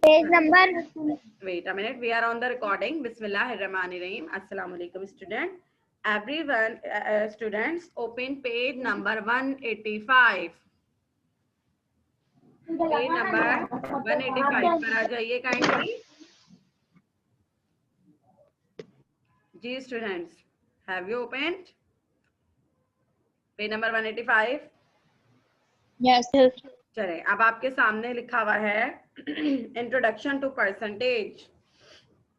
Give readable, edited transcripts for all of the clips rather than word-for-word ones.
Page number. Wait a minute. We are on the recording. Bismillahirrahmanirrahim. Assalamu alaikum, student. Everyone, students, open page number 185. Page number 185 पर आ जाइए kindly. Ji students, have you opened page number 185? Yes. चले, अब आपके सामने लिखा हुआ है introduction to percentage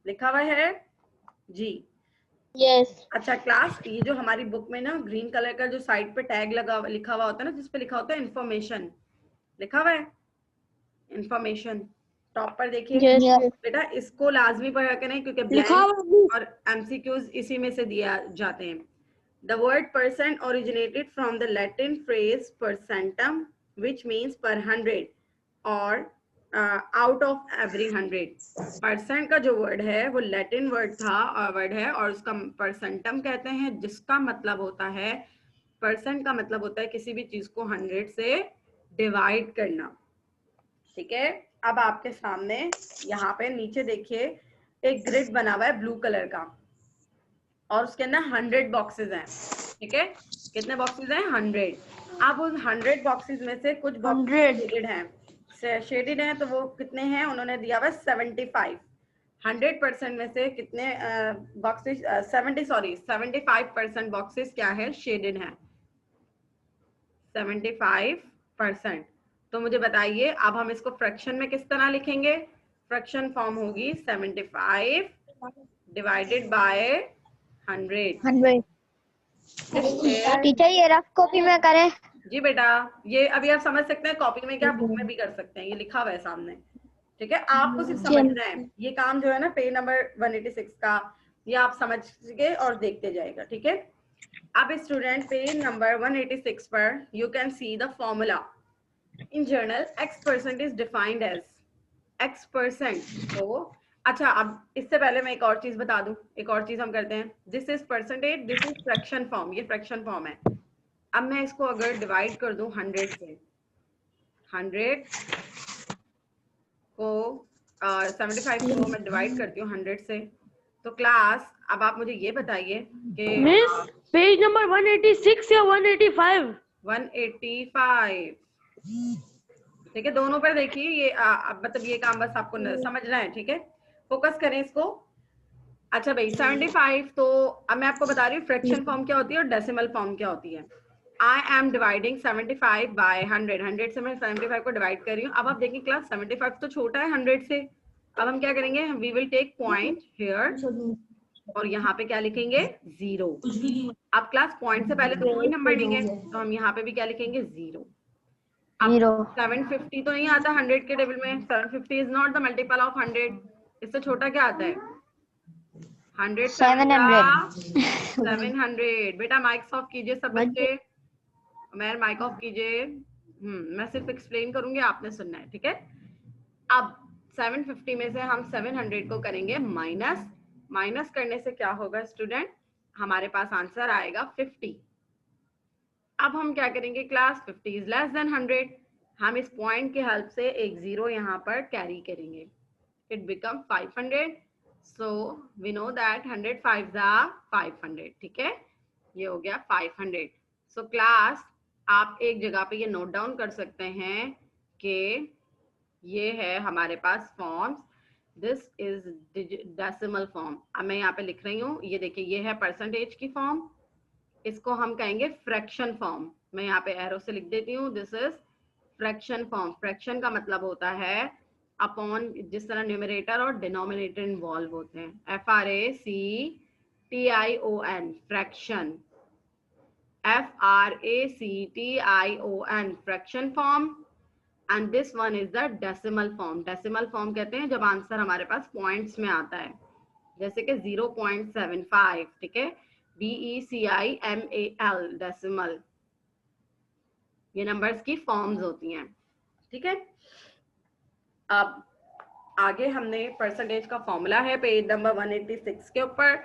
लिखा हुआ है जी. Yes. अच्छा क्लास, ये जो हमारी बुक में ना ग्रीन कलर का जो साइड पे टैग लगा लिखा हुआ होता है ना, जिसपे लिखा होता है इंफॉर्मेशन, लिखा हुआ है इंफॉर्मेशन, टॉप पर देखिए. Yes. बेटा इसको लाजमी पढ़ा के नहीं, क्योंकि ब्लैंक और एमसीक्यूज इसी में से दिया जाते हैं. The word percent originated from the Latin phrase percentum which means per 100 or out of every 100. Percent का जो वर्ड है वो लैटिन वर्ड था वर्ड है, और उसका परसेंटम कहते हैं, जिसका मतलब होता है, परसेंट का मतलब होता है किसी भी चीज को 100 से डिवाइड करना. ठीक है. अब आपके सामने यहाँ पे नीचे देखिए एक ग्रिड बना हुआ है ब्लू कलर का, और उसके अंदर 100 बॉक्सेस हैं. ठीक है, कितने बॉक्सेस हैं? 100. अब उस 100 बॉक्सेस में से कुछ बॉक्सेस शेडेड हैं. शेडेड हैं तो वो कितने हैं? उन्होंने दिया हुआ 75. 100% में से कितने बॉक्सेस? 75% बॉक्सेस क्या है? शेडेड हैं. 75%. तो मुझे बताइए अब हम इसको फ्रैक्शन में किस तरह लिखेंगे? फ्रैक्शन फॉर्म होगी 75 डिवाइडेड बाय 100. टीचर ये रफ कॉपी में करें? जी बेटा, ये अभी आप समझ सकते हैं, कॉपी में क्या बुक में भी कर सकते हैं, ये लिखा हुआ है सामने. ठीक है, आपको सिर्फ समझना है. ये काम जो है ना पेज नंबर 186 का, ये आप समझ के और देखते जाएगा. ठीक है. अब स्टूडेंट पेज नंबर 186 पर you can see the formula. In general x% is defined as x%. तो अच्छा, अब इससे पहले मैं एक और चीज बता दूं. एक और चीज हम करते हैं. This is percentage, this is fraction form. ये फ्रैक्शन फॉर्म है. अब मैं इसको अगर डिवाइड कर दूं 100 से, 100 को 75 को मैं डिवाइड करती हूँ 100 से, तो क्लास अब आप मुझे ये बताइए कि मिस पेज नंबर 186 या 185? 185. ठीक है, दोनों पर देखिए. ये मतलब ये काम बस आपको समझना है. ठीक है, फोकस करें इसको. अच्छा भाई 75. तो अब मैं आपको बता रही हूँ फ्रैक्शन फॉर्म क्या होती है और डेसिमल फॉर्म क्या होती है. I am dividing 75 bye 100. 100 से मैं 75 को डिवाइड कर रही हूँ. अब आप देखिए क्लास 75 तो छोटा है 100 से. अब हम क्या करेंगे? We will take point here, और यहाँ पे क्या लिखेंगे? 0. अब क्लास पॉइंट से पहले तो कोई नंबर नहीं है, तो हम यहाँ पे भी क्या लिखेंगे? 0. अब 750 तो नहीं आता 100 के टेबल में. 750 is not the multiple of 100. इससे छोटा क्या आता है? 100 700. बेटा माइक ऑफ कीजिए सब बच्चे. मैं माइक ऑफ कीजिए. मैं सिर्फ एक्सप्लेन करूंगी, आपने सुनना है. ठीक है. अब 750 में से हम 700 को करेंगे माइनस. माइनस करने से क्या होगा स्टूडेंट? हमारे पास आंसर आएगा 50. अब हम क्या करेंगे क्लास? 50 is less than 100. हम इस पॉइंट के हेल्प से एक 0 यहाँ पर कैरी करेंगे. It become 500. So we know that 100 5s are 500. ठीक है, ये हो गया 500. सो क्लास आप एक जगह पे ये नोट डाउन कर सकते हैं कि ये है हमारे पास forms. This is decimal form. अब मैं यहाँ पे लिख रही हूँ, ये देखिए ये है परसेंटेज की फॉर्म. इसको हम कहेंगे फ्रैक्शन फॉर्म. मैं यहाँ पे एरो से लिख देती हूँ. This is fraction form. Fraction का मतलब होता है अपॉन, जिस तरह न्यूमरेटर और डिनोमिनेटर इन्वॉल्व होते हैं. FRACTION fraction. FRACTION fraction form. And this one is the decimal form. Decimal form कहते हैं जब आंसर हमारे पास पॉइंट्स में आता है, जैसे कि 0.75. ठीक है, DECIMAL डेसिमल. ये नंबर्स की फॉर्म्स होती हैं. ठीक है. अब आगे हमने परसेंटेज का फॉर्मूला है पेज नंबर 186 के ऊपर.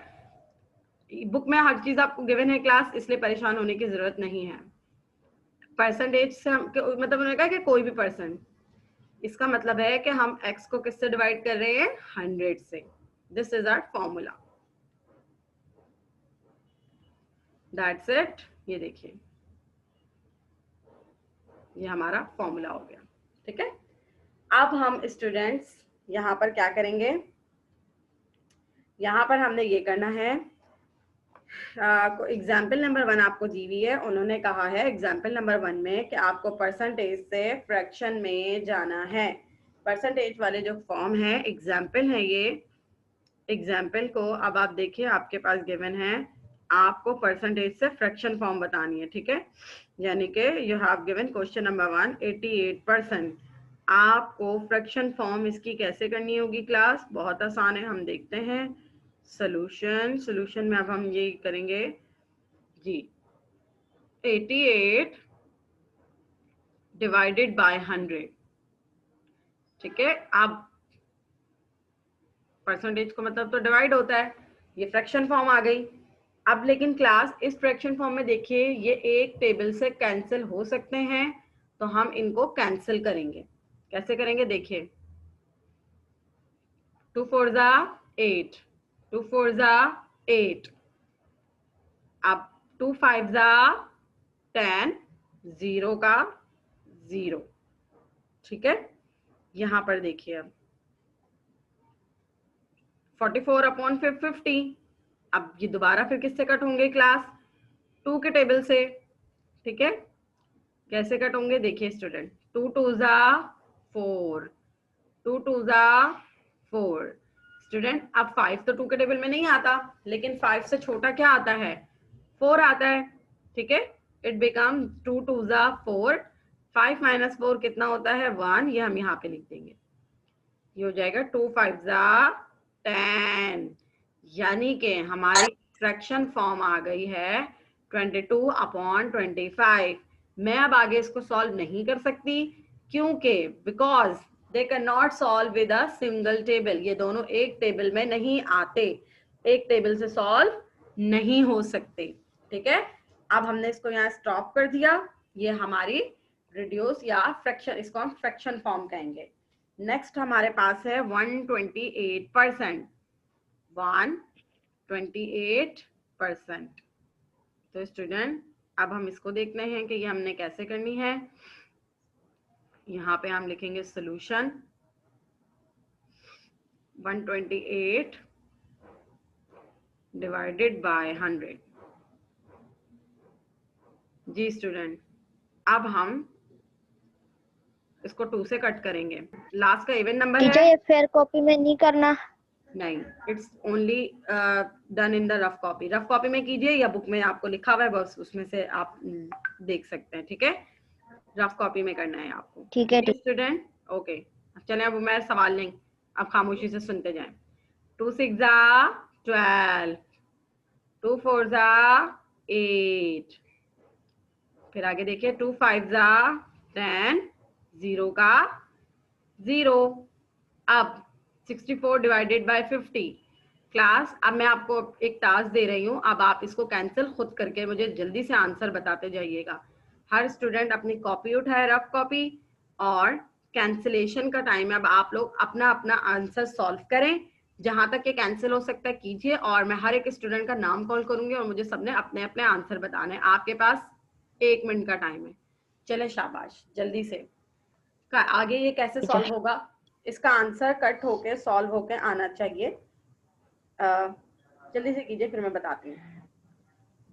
बुक में हर चीज आपको गिवन है क्लास, इसलिए परेशान होने की जरूरत नहीं है. परसेंटेज से मतलब उन्होंने कहा कि कोई भी पर्सन, इसका मतलब है कि हम x को किससे डिवाइड कर रहे हैं 100 से. This is our formula. That's it. ये देखिए ये हमारा फॉर्मूला हो गया. ठीक है. अब हम स्टूडेंट्स यहाँ पर क्या करेंगे, यहाँ पर हमने ये करना है. एग्जाम्पल नंबर 1 आपको दी हुई है. उन्होंने कहा है एग्जाम्पल नंबर 1 में कि आपको परसेंटेज से फ्रैक्शन में जाना है. परसेंटेज वाले जो फॉर्म है एग्जाम्पल है ये. एग्जाम्पल को अब आप देखिए आपके पास गिवन है, आपको परसेंटेज से फ्रैक्शन फॉर्म बतानी है. ठीक है. यानी कि you have given question number 1 88%. आपको फ्रैक्शन फॉर्म इसकी कैसे करनी होगी क्लास? बहुत आसान है, हम देखते हैं. सॉल्यूशन में अब हम ये करेंगे जी 88 डिवाइडेड बाय 100. ठीक है. अब परसेंटेज को मतलब तो डिवाइड होता है. ये फ्रैक्शन फॉर्म आ गई. अब लेकिन क्लास इस फ्रैक्शन फॉर्म में देखिए ये एक टेबल से कैंसिल हो सकते हैं, तो हम इनको कैंसिल करेंगे. कैसे करेंगे देखिए. 2 4 जा 8, 2 4 जा 8. अब 2 5 जा 10, 0 का 0. ठीक है. यहां पर देखिए अब 44 अपॉन 50. अब ये दोबारा फिर किससे कट होंगे क्लास? 2 के टेबल से. ठीक है. कैसे कट होंगे देखिए स्टूडेंट. 2 2 जा 4, 2 2 जा 4. स्टूडेंट अब 5 तो 2 के टेबल में नहीं आता, लेकिन 5 से छोटा क्या आता है? 4 आता है. ठीक है. इट बिकम 2 2 जा 4. 5 माइनस 4 कितना होता है? 1. ये हम यहाँ पे लिख देंगे. ये हो जाएगा 2 5 जा 10. यानी कि हमारी फ्रैक्शन फॉर्म आ गई है 22 अपॉन 25. मैं अब आगे इसको सॉल्व नहीं कर सकती क्योंकि because they can not solve with a single table. ये दोनों एक टेबल में नहीं आते, एक टेबल से सॉल्व नहीं हो सकते. ठीक है. अब हमने इसको यहाँ स्टॉप कर दिया. ये हमारी रिड्यूस या फ्रैक्शन, इसको हम फ्रैक्शन फॉर्म कहेंगे. नेक्स्ट हमारे पास है 128%. 128%. तो स्टूडेंट अब हम इसको देखते हैं कि ये हमने कैसे करनी है. यहाँ पे हम लिखेंगे सॉल्यूशन 128 डिवाइडेड बाय 100. जी स्टूडेंट अब हम इसको 2 से कट करेंगे. लास्ट का इवन नंबर टीचर है. ये फेयर कॉपी में नहीं करना. नहीं, it's only done in the rough copy. Rough copy में कीजिए या बुक में आपको लिखा हुआ है बस उसमें से आप देख सकते हैं. ठीक है. रफ कॉपी में करना है आपको. ठीक है स्टूडेंट ओके. चले अब मैं सवाल नहीं, अब खामोशी से सुनते जाएं. 2 6 जा 12, 2 4 जा 8. फिर आगे देखिए 2 5 जा 10, 0 का 0. अब 64 डिवाइडेड बाय 50. क्लास अब मैं आपको एक टास्क दे रही हूँ, अब आप इसको कैंसिल खुद करके मुझे जल्दी से आंसर बताते जाइएगा. हर स्टूडेंट अपनी कॉपी उठाए, रफ कॉपी, और कैंसिलेशन का टाइम है. अब आप लोग अपना अपना आंसर सॉल्व करें. जहां तक ये कैंसिल हो सकता है कीजिए, और मैं हर एक स्टूडेंट का नाम कॉल करूंगी और मुझे सबने अपने अपने आंसर बताने. आपके पास 1 मिनट का टाइम है. चले शाबाश जल्दी से. आगे ये कैसे सॉल्व होगा? इसका आंसर कट होके सॉल्व होके आना चाहिए. जल्दी से कीजिए फिर मैं बताती हूँ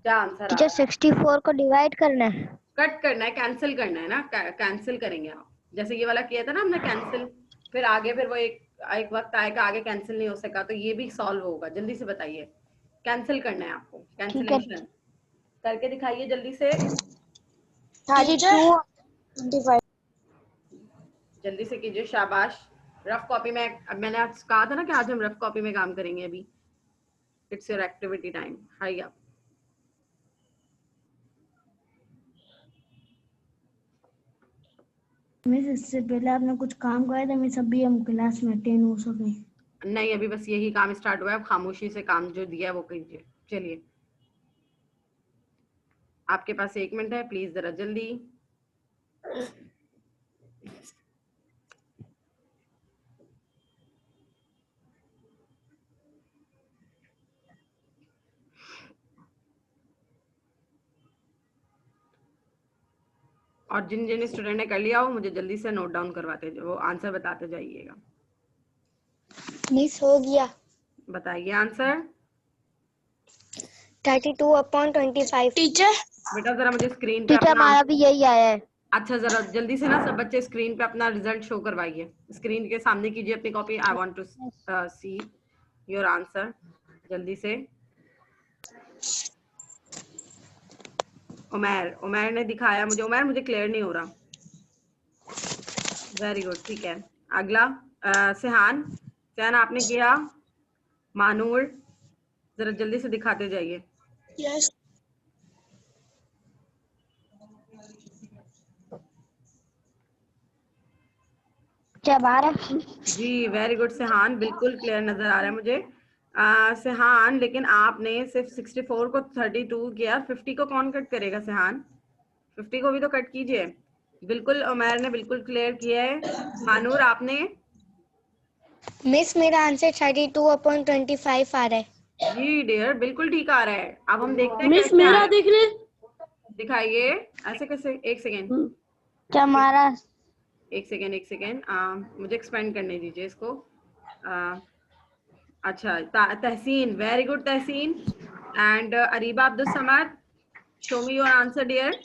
क्या आंसर टीचर. आ रहा है. 64 को डिवाइड करना है. कट करना है, कैंसिल करना है ना. कैंसिल करेंगे आप. जैसे ये वाला किया था ना हमने कैंसिल, फिर आगे फिर वो एक वक्त आएगा आगे कैंसिल नहीं हो सका, तो ये भी सॉल्व होगा. जल्दी से बताइए. कैंसिल करना है आपको. कैंसिलेशन करके दिखाइए जल्दी से. जल्दी से कीजिए. शाबाश. रफ कॉपी में अब मैंने आज कहा था ना कि आज हम रफ कॉपी में काम करेंगे. अभी it's your activity time. High up. Miss इससे पहले आपने कुछ काम कराया था मिस, अभी हम क्लास में अटेंड हो सके. नहीं अभी बस यही काम स्टार्ट हुआ है. अब खामोशी से काम जो दिया है वो कीजिए. चलिए आपके पास 1 मिनट है, प्लीज जरा जल्दी. और जिन जिन स्टूडेंट ने कर लिया हो मुझे जल्दी से नोट डाउन करवाते, वो आंसर बताते जाइएगा। मिस हो गया। बताइए आंसर। 32/25। टीचर बेटा जरा मुझे स्क्रीन पे टीचर अपना, हमारा भी यही आया है। अच्छा जरा जल्दी से ना सब बच्चे स्क्रीन पे अपना रिजल्ट शो करवाइए, स्क्रीन के सामने कीजिए अपनी copy. I want to see your answer जल्दी से। उमैर, उमैर ने दिखाया मुझे, उमैर मुझे क्लियर नहीं हो रहा। वेरी गुड, ठीक है। अगला सेहान, सेहान आपने किया। मानूर, जरा जल्दी से दिखाते जाइए। यस क्या बार है? जी वेरी गुड सेहान, बिल्कुल क्लियर नजर आ रहा है मुझे। सेहान लेकिन आपने सिर्फ 64 को 32 किया, 50 को कौन कट करेगा सेहान? 50 को भी तो कट कीजिए। बिल्कुल उमैर ने बिल्कुल क्लियर किया है। मानूर आपने? मिस मेरा आंसर 32/25 आ रहा है। जी डियर बिल्कुल ठीक आ रहा है। अब हम देखते हैं मिस कैसे आ मेरा रहा है। देखने दिखाइए। ऐसे कैसे? एक सेकेंड, क्या हमारा? एक सेकेंड, एक सेकेंड, मुझे एक्सपेंड करने दीजिए इसको। अच्छा Tahseen, very good Tahseen. And Areeba Abdul Samad, show me your answer dear.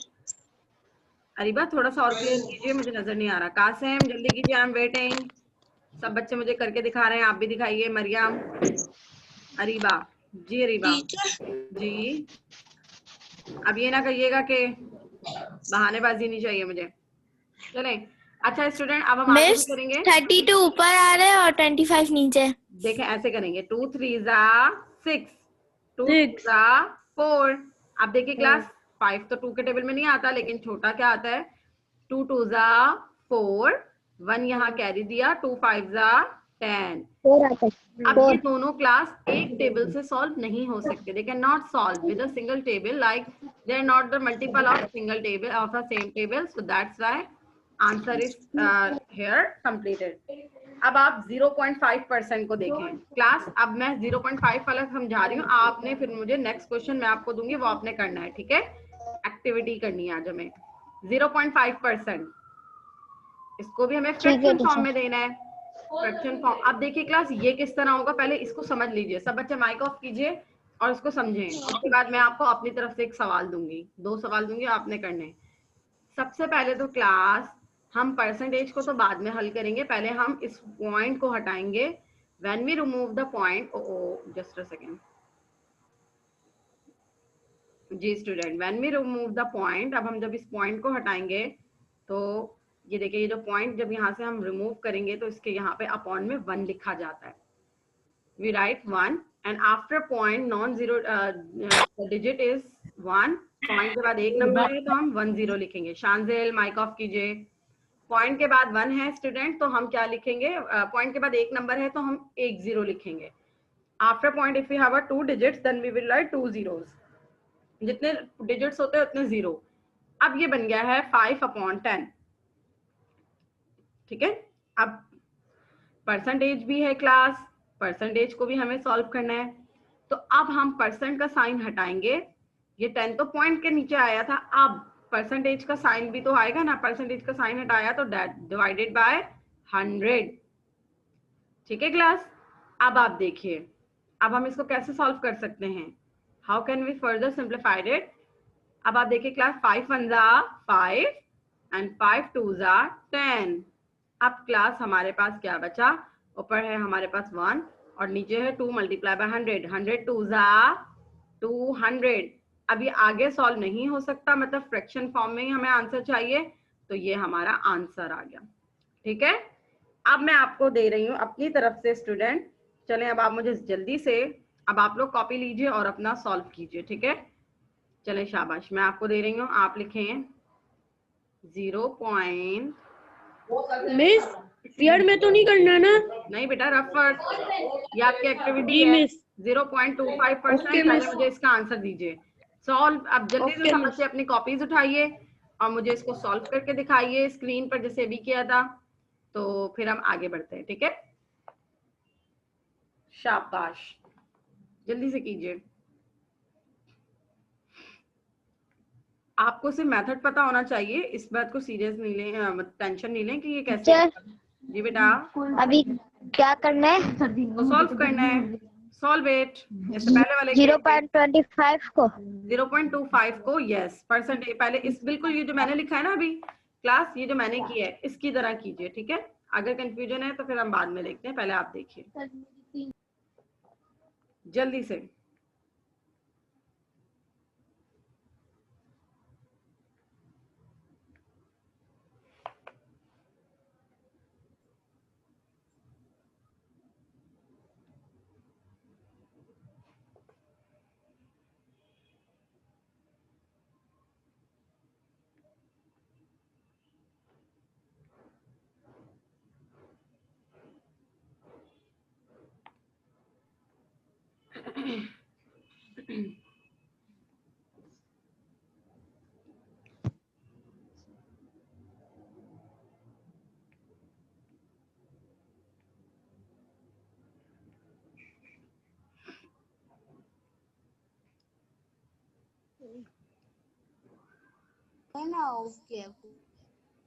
Areeba थोड़ा सा और क्लियर कीजिए, मुझे नजर नहीं आ रहा। कासिम जल्दी कीजिए, आई एम वेटिंग। सब बच्चे मुझे करके दिखा रहे हैं, आप भी दिखाइए। मरियम, अरीबा, जी अरीबा जी। अब ये ना कहिएगा कि बहानेबाजी नहीं चाहिए मुझे। चलें, अच्छा स्टूडेंट अब हम आगे भी मिस करेंगे। 32 ऊपर आ रहा है और 25 नीचे। देखें ऐसे करेंगे, 2 3 ज़ा 6, 2 2 6 ज़ा 4। अब देखिए क्लास 5 तो 2 के टेबल में नहीं आता, लेकिन छोटा क्या आता है? 2 2 ज़ा 4, 1 यहाँ कैरी दिया, 2 5 ज़ा 10। 4 आता है। अब ये दोनों क्लास एक टेबल से सॉल्व नहीं हो सकते, they can not solve with a single table, like they are not the multiple of single table of a same table, so that's why answer is here completed. अब आप 0.5% को देखें class. अब मैं 0.5 वाला समझा रही हूँ, आपने फिर मुझे नेक्स्ट क्वेश्चन मैं आपको दूंगी, वो आपने करना है, ठीक है? एक्टिविटी करनी है आज हमें। 0.5%, इसको भी हमें ठीक है फ्रैक्शन फॉर्म टीचर। में देना है। फ्रैक्शन फॉर्म, अब देखिए क्लास ये किस तरह होगा, पहले इसको समझ लीजिए। सब बच्चे माइक ऑफ कीजिए और इसको समझें। उसके बाद मैं आपको अपनी तरफ से एक सवाल दूंगी, 2 सवाल दूंगी, आपने करने। सबसे पहले तो क्लास हम परसेंटेज को तो बाद में हल करेंगे, पहले हम इस पॉइंट को हटाएंगे। When we remove the point, just a second जी student, when we remove the point, अब हम जब इस पॉइंट को हटाएंगे तो ये देखिए, ये जो पॉइंट जब यहाँ से हम रिमूव करेंगे तो इसके यहाँ पे अपॉन में 1 लिखा जाता है। We write 1 and after point non zero digit is 1। Point के बाद एक नंबर है तो हम 1 0 लिखेंगे। शांजेल माइक ऑफ कीजिए। पॉइंट के बाद 1 है स्टूडेंट तो हम क्या लिखेंगे? पॉइंट के बाद एक नंबर है तो हम 1 0 लिखेंगे। After point if we have a 2 digits then we will write 2 zeros। जितने डिजिट्स होते हैं उतने 0। अब ये बन गया है 5/10, ठीक है? अब परसेंटेज भी है क्लास, परसेंटेज को भी हमें सॉल्व करना है। तो अब हम परसेंट का साइन हटाएंगे। ये 10 तो पॉइंट के नीचे आया था, अब परसेंटेज का साइन भी तो आएगा ना। परसेंटेज का साइन हटाया तो डिवाइडेड बाय 100, ठीक है क्लास? अब आप देखिए, अब हम इसको कैसे सॉल्व कर सकते हैं? How can we further simplified it? अब आप देखिए क्लास, 5 1 ज़ा 5 एंड 5 2 ज़ा 10। अब क्लास हमारे पास क्या बचा? ऊपर है हमारे पास 1 और नीचे है 2 मल्टीप्लाई बाय 100, 100 2 ज़ा 200। अब ये आगे सॉल्व नहीं हो सकता, मतलब फ्रैक्शन फॉर्म में ही हमें आंसर चाहिए, तो ये हमारा आंसर आ गया, ठीक है? अब मैं आपको दे रही हूँ अपनी तरफ से स्टूडेंट। चलें अब आप मुझे जल्दी से, अब आप लोग कॉपी लीजिए और अपना सॉल्व कीजिए, ठीक है? चलें शाबाश, मैं आपको दे रही हूँ, आप लिखें 0. मिस पीरियड में तो नहीं करना ना? नहीं बेटा, रफ वर्क, ये आपकी एक्टिविटी जी है। मिस। 0.25%। ओके पहले मिस। मुझे इसका आंसर दीजिए सॉल्व। अब जल्दी से ओके सब मिस। बच्चे अपनी कॉपीज उठाइए और मुझे इसको सॉल्व करके दिखाइए स्क्रीन पर, जैसे भी किया था। तो फिर हम आगे बढ़ते हैं, ठीक है? शाबाश, जल्दी से कीजिए। आपको सिर्फ मेथड पता होना चाहिए, इस बात को सीरियस नहीं लें, टेंशन नहीं लें कि ये कैसे टीचर जी बेटा अभी क्या करना है? तो सॉल्व करना है, सॉल्व इट जैसे पहले वाले 0.25 को 0.25 को यस परसेंटेज पहले इस बिल्कुल ये जो मैंने लिखा है ना अभी क्लास, ये जो मैंने किया है इसकी तरह कीजिए, ठीक है। अगर कंफ्यूजन है तो फिर हम बाद में देखते हैं, पहले आप देखिए जल्दी से।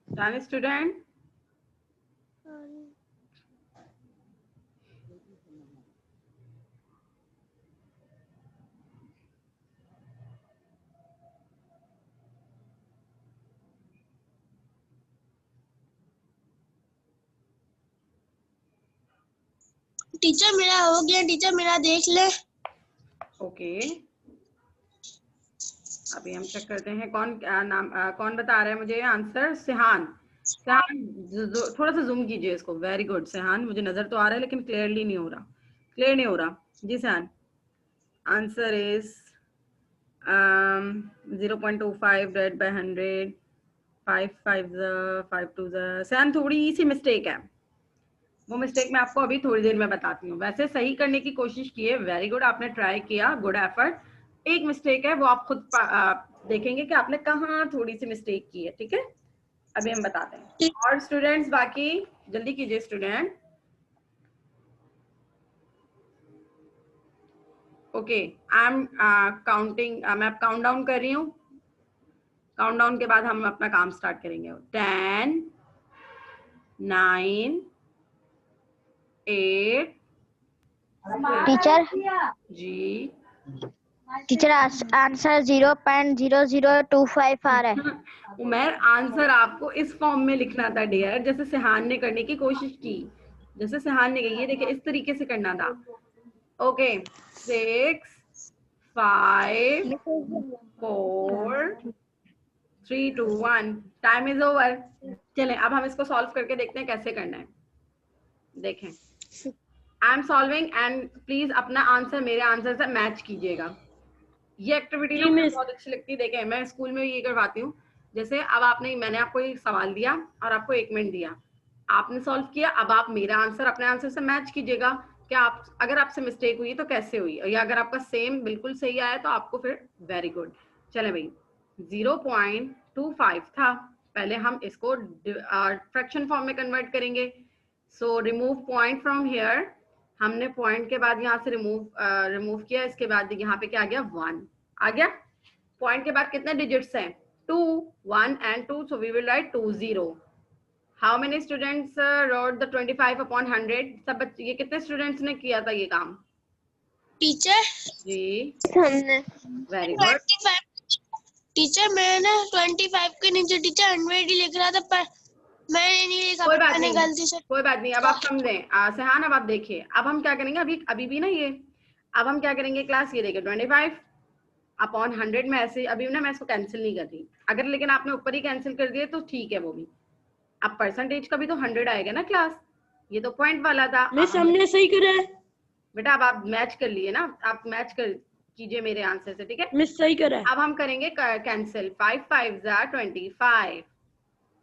Done student? टीचर मेरा हो गया, टीचर मेरा देख ले। ओके अभी हम चेक करते हैं कौन नाम कौन बता रहा है मुझे आंसर। सिहान, सिहान थोड़ा सा जूम कीजिए इसको। वेरी गुड सिहान, मुझे नजर तो आ रहा है लेकिन क्लियरली नहीं हो रहा, क्लियर नहीं हो रहा जी Sihan. Answer is 0.25 divide by 100, 5 5 5 2 Sihan थोड़ी सी मिस्टेक है, वो मिस्टेक मैं आपको अभी थोड़ी देर में बताती हूँ। वैसे सही करने की कोशिश की है, वेरी गुड, आपने ट्राई किया, गुड एफर्ट। एक मिस्टेक है वो आप खुद देखेंगे कि आपने कहाँ थोड़ी सी मिस्टेक की है, ठीक है। अभी हम बताते हैं। और स्टूडेंट्स बाकी जल्दी कीजिए student. Okay I am counting, मैं अब काउंट डाउन कर रही हूँ। काउंट डाउन के बाद हम अपना काम स्टार्ट करेंगे। 10 9 8 टीचर जी टीचर आंसर 0.0025 आ रहा है। उमर आंसर आपको इस फॉर्म में लिखना था डियर, जैसे सिहान ने करने की कोशिश की, जैसे सिहान ने कही, ये देखिए इस तरीके से करना था। Okay 6 5 4 3 2 1 time is over. चलें अब हम इसको सॉल्व करके देखते हैं कैसे करना है। देखें I am solving and please अपना आंसर मेरे आंसर से मैच कीजिएगा। ये एक्टिविटी ना मुझे बहुत अच्छी लगती है। देखें मैं स्कूल में ये करवाती हूँ, जैसे अब मैंने आपको एक सवाल दिया और आपको 1 मिनट दिया, आपने सॉल्व किया, अब आप मेरा आंसर अपने आंसर से मैच कीजिएगा कि आप अगर आपसे मिस्टेक हुई तो कैसे हुई, या अगर आपका सेम बिल्कुल सही आया तो आपको फिर वेरी गुड। चले भाई 0.25 था, पहले हम इसको फ्रैक्शन फॉर्म में कन्वर्ट करेंगे। So remove point from here, हमने पॉइंट के बाद यहाँ से रिमूव किया, इसके बाद यहाँ पे क्या आ गया 1 आ गया। पॉइंट के बाद कितने डिजिट्स हैं 2 1 and 2, so we will write 20। how many students wrote the 25 upon 100? सब बच्चे, ये कितने स्टूडेंट्स ने किया था ये काम टीचर जी? हमने वेरी गुड। 25 टीचर मैंने 25 के नीचे टीचर 100 ही लिख रहा था, पर मैंने नहीं लिखा, कोई बात मैंने नहीं, गलती से। कोई बात नहीं, अब आप समझें। सेहान अब आप देखिए, अब हम क्या करेंगे, अभी भी ना ये, अब हम क्या करेंगे क्लास, ये देखिए 25 अपॉन 100 में ऐसे, अभी ना मैं इसको कैंसिल नहीं कर रही, अगर लेकिन आपने ऊपर ही कैंसिल कर दिए तो ठीक है वो भी। अब परसेंटेज का भी तो 100 आएगा ना क्लास, ये तो पॉइंट वाला था। मिस हमने सही करा है बेटा अब आप मैच कर लिए ना, आप मैच कर कीजिए मेरे आंसर से, ठीक है। मिस, सही करा है। अब हम करेंगे कैंसिल, 5 5 25।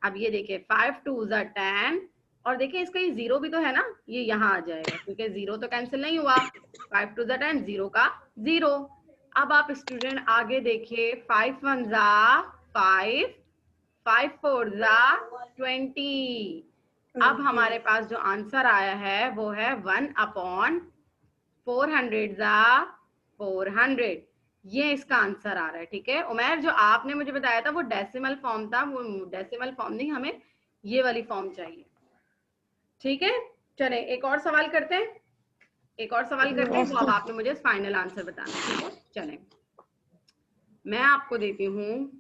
अब ये देखिए 5 2 10, और देखिए इसका ये 0 भी तो है ना, ये यहाँ आ जाएगा क्योंकि 0 तो कैंसिल नहीं हुआ। 5 2 10, 0 का 0। अब आप स्टूडेंट आगे देखिए, 5 1 5, 5 4 20। अब हमारे पास जो आंसर आया है वो है 1 अपॉन 400 400। ये इसका आंसर आ रहा है। ठीक है उमैर, जो आपने मुझे बताया था वो डेसिमल फॉर्म था, वो डेसिमल फॉर्म नहीं, हमें ये वाली फॉर्म चाहिए। ठीक है चले एक और सवाल करते हैं, एक और सवाल करते हैं, तो अब आपने मुझे फाइनल आंसर बताना है। ठीक है चलें, मैं आपको देती हूँ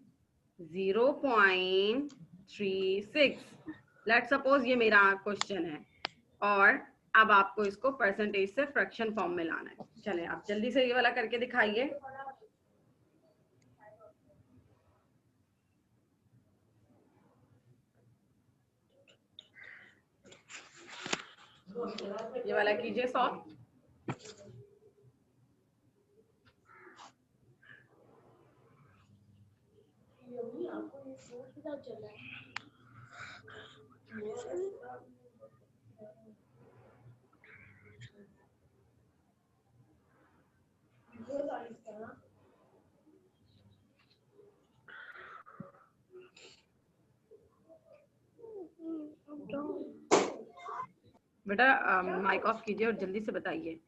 0.36। लेट्स सपोज ये मेरा क्वेश्चन है और अब आपको इसको परसेंटेज से फ्रैक्शन फॉर्म में लाना है। चलें आप जल्दी से ये वाला करके दिखाइए। ये वाला कीजिए सॉल्व। बेटा माइक ऑफ कीजिए और जल्दी से बताइए।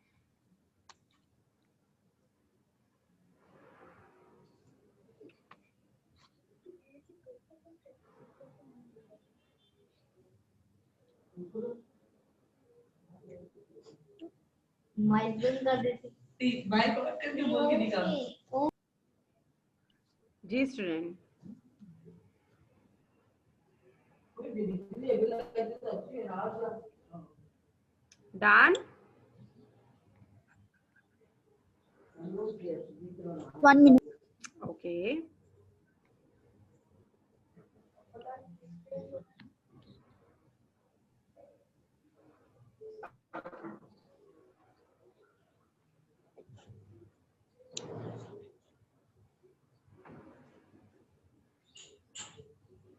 माइक बंद कर देते। माइक ऑन करके बोल के दिखा। जी स्टूडेंट, डन। 1 minute। ओके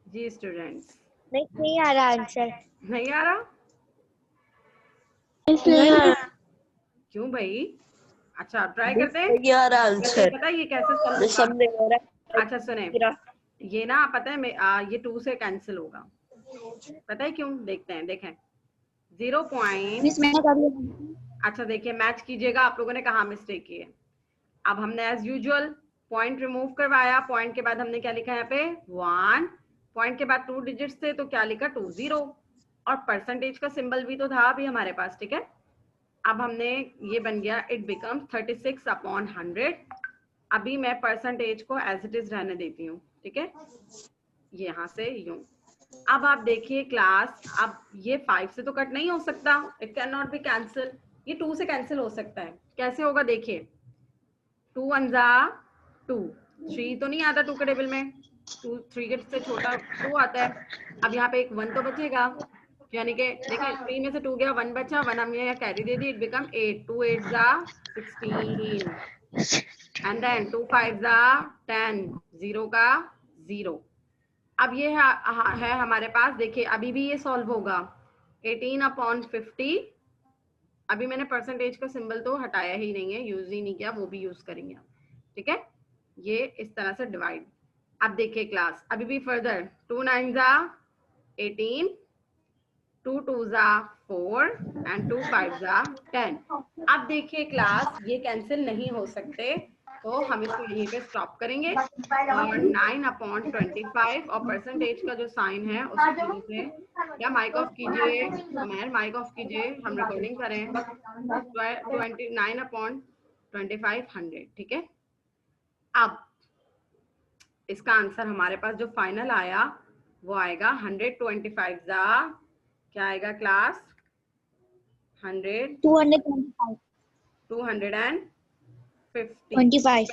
जी स्टूडेंट्स, नहीं आ रहा आंसर। नहीं आ रहा? नहीं क्यों भाई? अच्छा ट्राई करते हैं। ये आ रहा आंसर। पता है ये कैसे सॉल्व होगा? नहीं हो रहा। अच्छा सुने, ये ना पता है ये 2 से कैंसिल होगा। पता है क्यों? देखते हैं, देखें 0 पॉइंट। मिस मैंने कर लिया। अच्छा देखिए मैच कीजिएगा आप लोगों ने कहाँ मिस्टेक की है। अब हमने एज यूजुअल पॉइंट रिमूव करवाया, पॉइंट के बाद हमने क्या लिखा है यहाँ पे 1, पॉइंट के बाद 2 डिजिट्स थे तो क्या लिखा 20, और परसेंटेज का सिंबल भी तो था अभी हमारे पास। ठीक है अब हमने ये बन गया, इट बिकम 36/100। अभी मैं परसेंटेज को एज इट इज रहने देती हूँ। ठीक है यहाँ से यूं। अब आप देखिए क्लास, अब ये 5 से तो कट नहीं हो सकता, it can not be cancel. ये 2 से कैंसिल हो सकता है, कैसे होगा देखिए 2 1 जा 2, 3 तो नहीं आता 2 के टेबल में, 2 3 से छोटा 2 आता है। अब यहाँ पे एक 1 तो बचेगा, यानी कि देखिए 3 में से 2 गया, 1 बचा, 1 हमने यहाँ carry they the, it become 8, 2 8 जा 16 एंड देन 2 5 जा 10, 0 का 0। अब ये है हमारे पास, देखिए अभी भी ये सॉल्व होगा 18/50। अभी मैंने परसेंटेज का सिंबल तो हटाया ही नहीं है, यूज ही नहीं किया, वो भी यूज करेंगे आप। ठीक है ये इस तरह से डिवाइड। अब देखिए क्लास अभी भी फर्दर 2 9 जा 18, 2 2 जा 4 एंड 2 5 जा 10। अब देखिए क्लास ये कैंसिल नहीं हो सकते, तो हम इसको यहीं पे स्टॉप करेंगे और 9/25 और परसेंटेज का जो साइन है उसको यहीं से, या माइक ऑफ कीजिए उमैर, माइक ऑफ कीजिए, हम रिकॉर्डिंग करें। 29/25 ठीक है अब इसका आंसर हमारे पास जो फाइनल आया वो आएगा 125 जा, क्या आएगा क्लास 100 225 250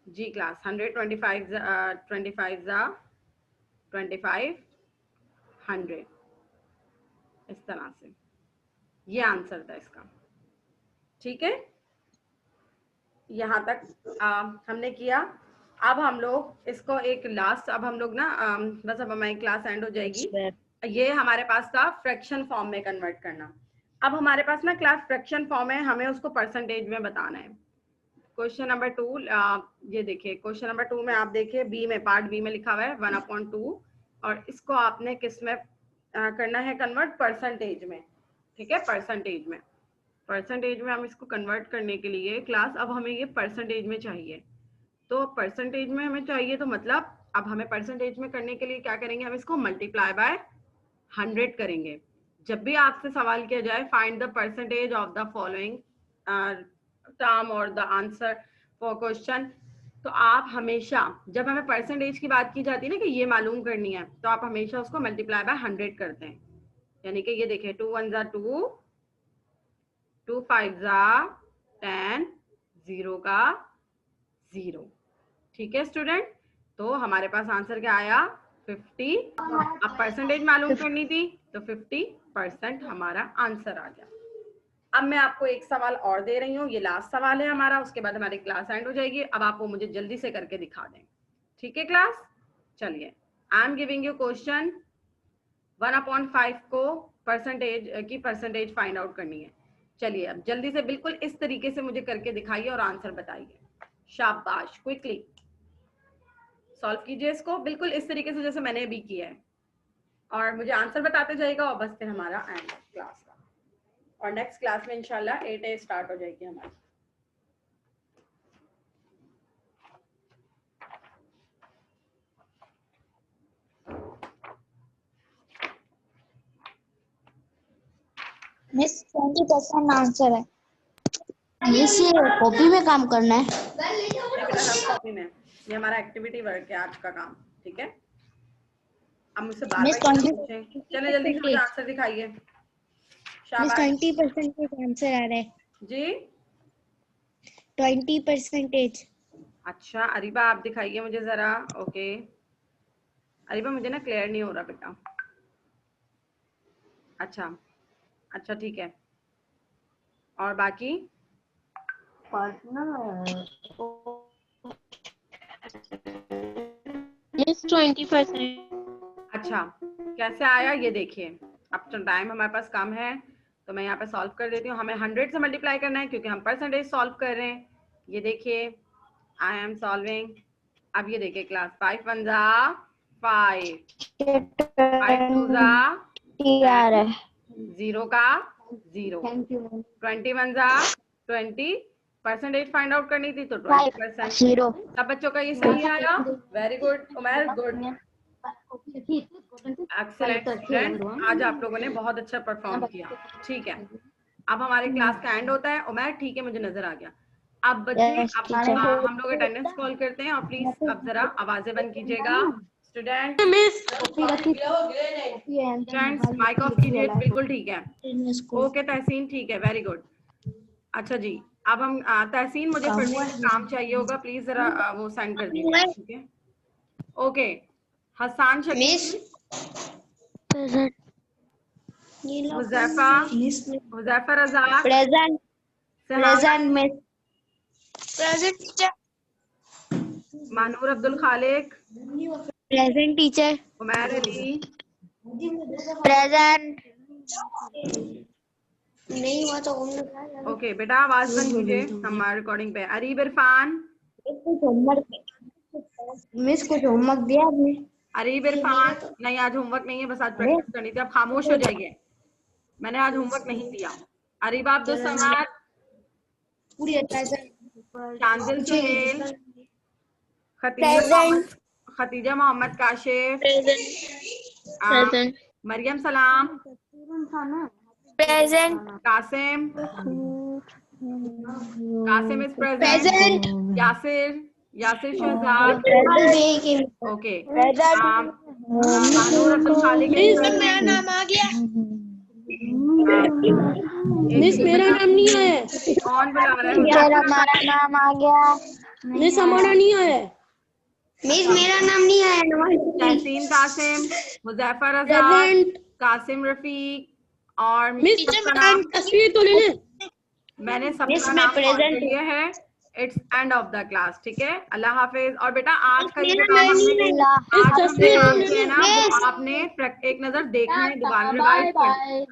जी क्लास 125 जा 2500 इस तरह से ये आंसर था इसका। ठीक है यहाँ तक हमने किया। अब हम लोग इसको एक लास्ट, अब हम लोग ना बस अब हमारी क्लास एंड हो जाएगी। ये हमारे पास था फ्रैक्शन फॉर्म में कन्वर्ट करना। अब हमारे पास ना क्लास फ्रैक्शन फॉर्म है, हमें उसको परसेंटेज में बताना है। क्वेश्चन नंबर 2 ये देखिए, क्वेश्चन नंबर 2 में आप देखिए बी में, पार्ट बी में लिखा हुआ है 1/2 और इसको आपने किस में करना है कन्वर्ट, परसेंटेज में। ठीक है परसेंटेज में। परसेंटेज में हम इसको कन्वर्ट करने के लिए क्लास, अब हमें ये परसेंटेज में चाहिए, तो परसेंटेज में हमें चाहिए, तो मतलब अब हमें परसेंटेज में करने के लिए क्या करेंगे, हम इसको मल्टीप्लाई बाय 100 करेंगे। जब भी आपसे सवाल किया जाए find the percentage of the following term और द आंसर फॉर क्वेश्चन, तो आप हमेशा जब हमें परसेंटेज की बात की जाती है ना कि ये मालूम करनी है, तो आप हमेशा उसको मल्टीप्लाई बाय 100 करते हैं। यानी कि ये देखिए 2 1 2, 2 5 10, 0 का 0। ठीक है स्टूडेंट, तो हमारे पास आंसर क्या आया 50। अब परसेंटेज मालूम करनी थी तो 50% हमारा आंसर आ गया। अब मैं आपको एक सवाल और दे रही हूँ, ये लास्ट सवाल है हमारा, उसके बाद हमारी क्लास एंड हो जाएगी। अब आप वो मुझे जल्दी से करके दिखा दें। ठीक है क्लास, चलिए I am giving you question 1/5 को परसेंटेज फाइंड आउट करनी है। चलिए अब जल्दी से बिल्कुल इस तरीके से मुझे करके दिखाइए और आंसर बताइए। शाबाश, क्विकली सॉल्व कीजिए इसको बिल्कुल इस तरीके से जैसे मैंने अभी किया है, और मुझे आंसर बताते जाइएगा, और बस फिर हमारा एंड क्लास का, और नेक्स्ट क्लास में इंशाल्लाह 8A स्टार्ट हो जाएगी हमारी। मिस 20% आंसर है। मिस ये कॉपी में काम करना है। कॉपी में, ये हमारा एक्टिविटी वर्क है आज का काम। ठीक है, अब मुझसे मिस बार-बार पूछें, चले जल्दी से मुझे आंसर दिखाइए। मिस शाबाश 20% आंसर आ रहा है। जी, 20%। अच्छा अरीबा आप दिखाइए मुझे जरा। ओके अरीबा, मुझे ना क्लियर नहीं हो रहा बेटा। अच्छा अच्छा ठीक है, और बाकी मिस 20%। अच्छा कैसे आया ये देखिए। अब तो टाइम हमारे पास कम है, तो मैं यहाँ पे सॉल्व कर देती हूँ। हमें 100 से मल्टीप्लाई करना है क्योंकि हम परसेंटेज सॉल्व कर रहे हैं। ये देखिए आई एम सॉल्विंग। अब ये देखिए क्लास 5 1 5, 5 2 10, 0 का 0, 21 20, परसेंटेज फाइंड आउट करनी थी तो 20%। सब बच्चों का ये सही आया, very good Umar, good, excellent student, आज आप लोगों ने बहुत अच्छा परफॉर्म किया। ठीक है, अब हमारे क्लास का एंड होता है। उमर ठीक है, मुझे नजर आ गया। अब बच्चे अब हम लोग अटेंडेंस कॉल करते हैं, और प्लीज अब जरा आवाजें बंद कीजिएगा। स्टूडेंट फ्रेंड्स माइक ऑफ कीजिए, बिल्कुल ठीक है। ओके तहसीन, ठीक है, वेरी गुड। अच्छा जी, अब हम तहसीन, मुझे फिर से काम चाहिए होगा, प्लीज जरा वो सेंड कर दीजिए। ठीक है, okay Hasan Shakeel, Huzaifa, Huzaifa Razaq, present Sahana, miss. Present teacher. Manoor Abdul Khaliq, present teacher. Umair Ali, present. नहीं हुआ तो ओके बेटा आवाज बंद कीजिए हमारे रिकॉर्डिंग पे। अरीब इरफान, मिस कुछ होमवर्क दिया आपने? अरीब इरफान, नहीं आज होमवर्क नहीं है, बस आज प्रैक्टिस करनी थी। अब खामोश हो जाइए, मैंने आज होमवर्क नहीं दिया। Areeba Abdul Samad, Shanjil Suhail, Khatija Mohammad Kashif, present. Mariyam Salam, present. Qasim, Qasim is present, Yasir, Yasir Shahzad, okay, Manoor Abdul Khaliq, मेरा नाम आ गया। मिस मेरा नाम नहीं आया। कौन बुला रहा है? हमारा नाम आ गया। मिस हमारा नहीं आया। मिस मेरा नाम नहीं आया। तहसीन कासिम, हुजैफा रज़ाक, कासिम रफीक, और मिस सबका नाम तस्वीर तो ले ले। मैंने सबका नाम कॉल कर लिया है। It's end of the class. ठीक है, अल्लाह हाफिज। और बेटा आज का ये जो काम हमने काम किया है ना, वो आपने एक नजर देखना है, दोबारा रिवाइज करना है।